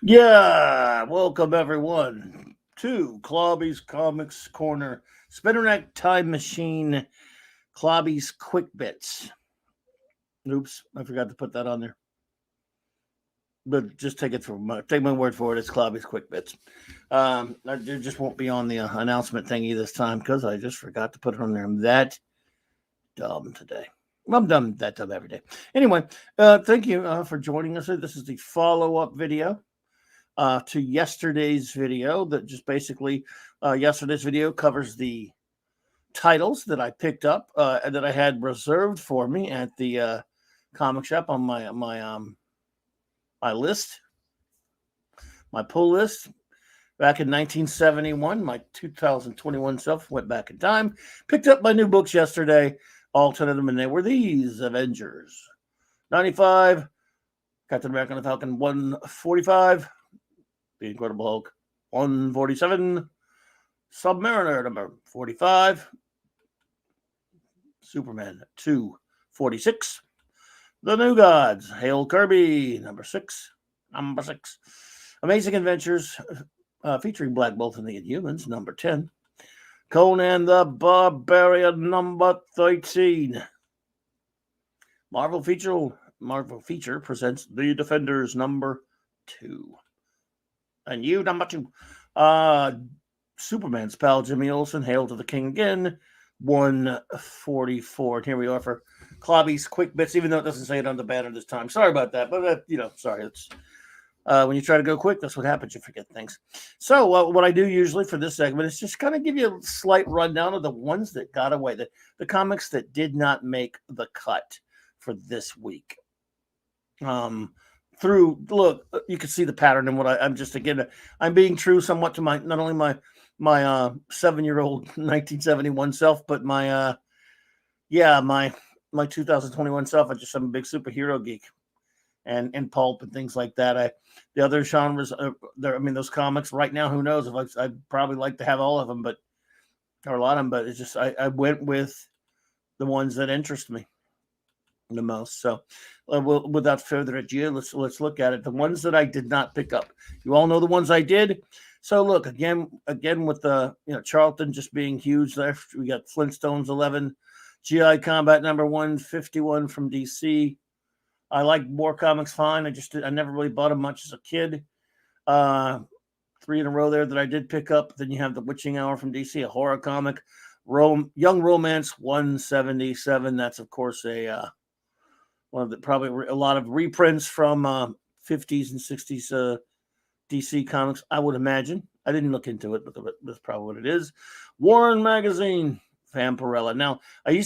Yeah, welcome everyone to Clobby'S Comics Corner. Spinnerneck Time Machine, Clobby'S Quick Bits. Oops, I forgot to put that on there. But just take my word for it. It's Clobby'S Quick Bits. It just won't be on the announcement thingy this time because I just forgot to put it on there. I'm that dumb today. Well, I'm dumb that dumb every day. Anyway, thank you for joining us. This is the follow-up video to yesterday's video. That just basically yesterday's video covers the titles that I picked up and that I had reserved for me at the comic shop on my list, my pull list. Back in 1971, my 2021 self went back in time, picked up my new books yesterday, all 10 of them, and they were these: Avengers 95, Captain America and the Falcon 145, The Incredible Hulk 147, Submariner number 45, Superman 246, The New Gods, Hail Kirby number 6, Amazing Adventures featuring Black Bolt and the Inhumans number 10, Conan the Barbarian number 13, Marvel Feature presents The Defenders number 2. And you, number 2. Superman's pal, Jimmy Olsen, Hail to the King again, 144. And here we are for Clobby'S Quick Bits, even though it doesn't say it on the banner this time. Sorry about that, but, sorry. It's when you try to go quick, that's what happens. You forget things. So what I do usually for this segment is just kind of give you a slight rundown of the ones that got away, the comics that did not make the cut for this week. Look, you can see the pattern in what I'm just, again, I'm being true somewhat to not only my 7-year-old 1971 self, but my 2021 self. I'm a big superhero geek and pulp and things like that. The other genres, those comics right now, who knows if I'd probably like to have all of them, or a lot of them, but it's just, I went with the ones that interest me the most. So without further ado, let's look at it. The ones that I did not pick up, you all know the ones I did. So look, again with the Charlton just being huge there, we got Flintstones 11, GI Combat number 151 from DC. I like War Comics fine. I never really bought them much as a kid. 3 in a row there that I did pick up. Then you have The Witching Hour from DC, a horror comic. Young Romance 177. That's of course one of the probably a lot of reprints from 50s and 60s DC comics, I would imagine. I didn't look into it, but that's probably what it is. Warren Magazine, Vampirella. Now, I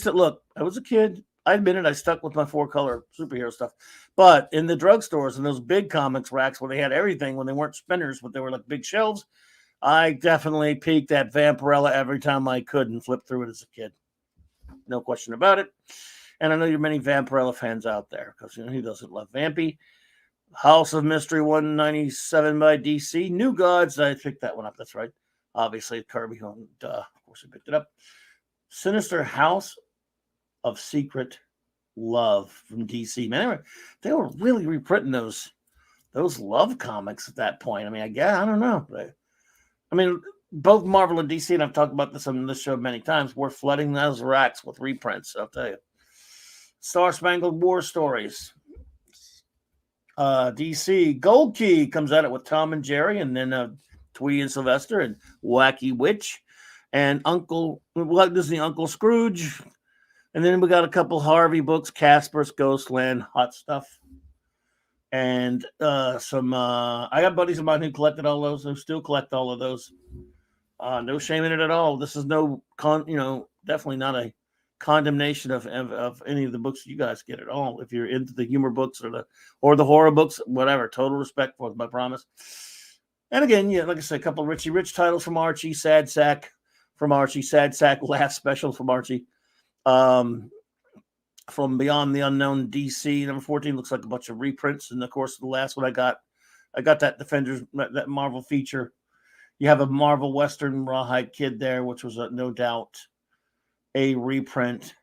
was a kid. I admit it, I stuck with my 4-color superhero stuff. But in the drugstores and those big comics racks where they had everything, when they weren't spinners, but they were like big shelves, I definitely peeked at Vampirella every time I could and flipped through it as a kid. No question about it. And I know you're many Vampirella fans out there, because who doesn't love Vampy? House of Mystery 197 by DC. New Gods, I picked that one up. That's right. Obviously, Kirby, of course, I picked it up. Sinister House of Secret Love from DC. Man, they were really reprinting those Love comics at that point. I don't know. Both Marvel and DC, and I've talked about this on this show many times, we're flooding those racks with reprints, I'll tell you. Star Spangled War Stories. DC Gold Key comes at it with Tom and Jerry, and then Tweety and Sylvester, and Wacky Witch, and Walt Disney Uncle Scrooge, and then we got a couple Harvey books, Casper's Ghostland, Hot Stuff, and some. I got buddies of mine who collected all those, who still collect all of those. No shame in it at all. This is definitely not a condemnation of any of the books you guys get at all. If you're into the humor books or the horror books, whatever, total respect for them, I promise. And again, like I said, a couple of Richie Rich titles from Archie, Sad Sack from Archie, Sad Sack Laugh Special from Archie. From Beyond the Unknown DC number 14 looks like a bunch of reprints. And of course, the last one I got that Defenders, that Marvel feature. You have a Marvel Western Rawhide Kid there, which was no doubt a reprint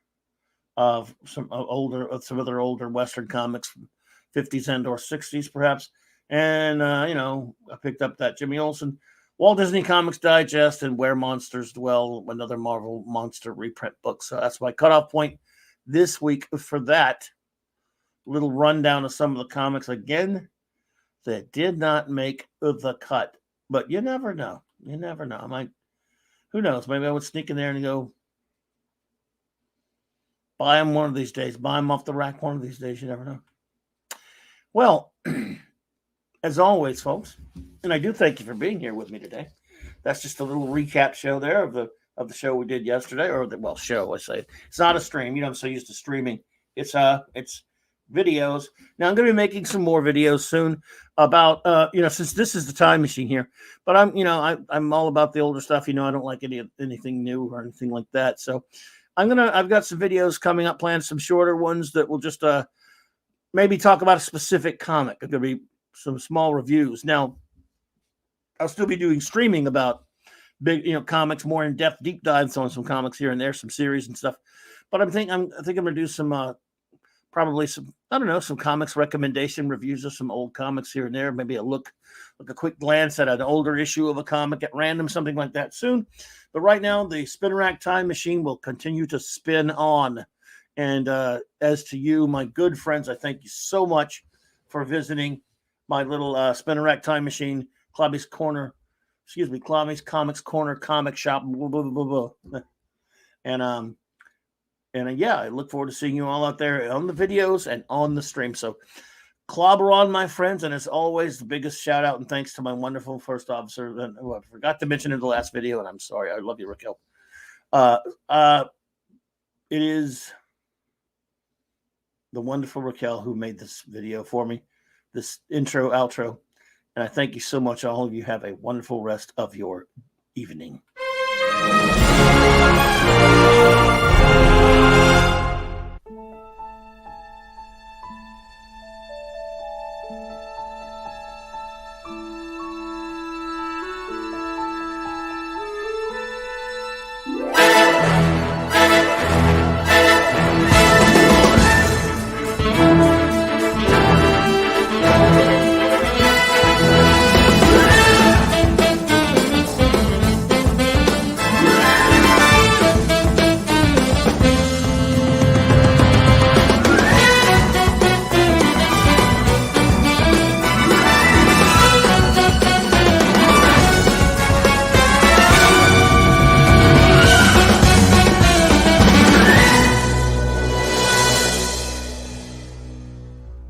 of some other Western comics from 50s and or 60s, perhaps. And, I picked up that Jimmy Olsen Walt Disney Comics Digest and Where Monsters Dwell, another Marvel monster reprint book. So that's my cutoff point this week for that little rundown of some of the comics again that did not make the cut. But you never know. You never know. Who knows? Maybe I would sneak in there and go buy them one of these days. Buy them off the rack one of these days. You never know. Well, as always, folks, and I do thank you for being here with me today. That's just a little recap show there of the show we did yesterday, or show I say. It's not a stream. I'm so used to streaming. It's videos. Now I'm going to be making some more videos soon about since this is the time machine here. But I'm all about the older stuff. I don't like anything new or anything like that. So I've got some videos coming up, planned some shorter ones that will just maybe talk about a specific comic. There'll be some small reviews. Now, I'll still be doing streaming about big, comics, more in-depth deep dives on some comics here and there, some series and stuff. But I think I'm going to do some probably some comics recommendation reviews of some old comics here and there. Maybe a quick glance at an older issue of a comic at random, something like that soon. But right now, the Spinner Rack Time Machine will continue to spin on. And as to you, my good friends, I thank you so much for visiting my little Spinner Rack Time Machine, Clobby'S Comics Corner comic shop. Blah, blah, blah, blah. And I look forward to seeing you all out there on the videos and on the stream. So clobber on, my friends. And as always, the biggest shout out and thanks to my wonderful first officer who I forgot to mention in the last video. And I'm sorry. I love you, Raquel. It is the wonderful Raquel who made this video for me, this intro, outro. And I thank you so much. All of you have a wonderful rest of your evening.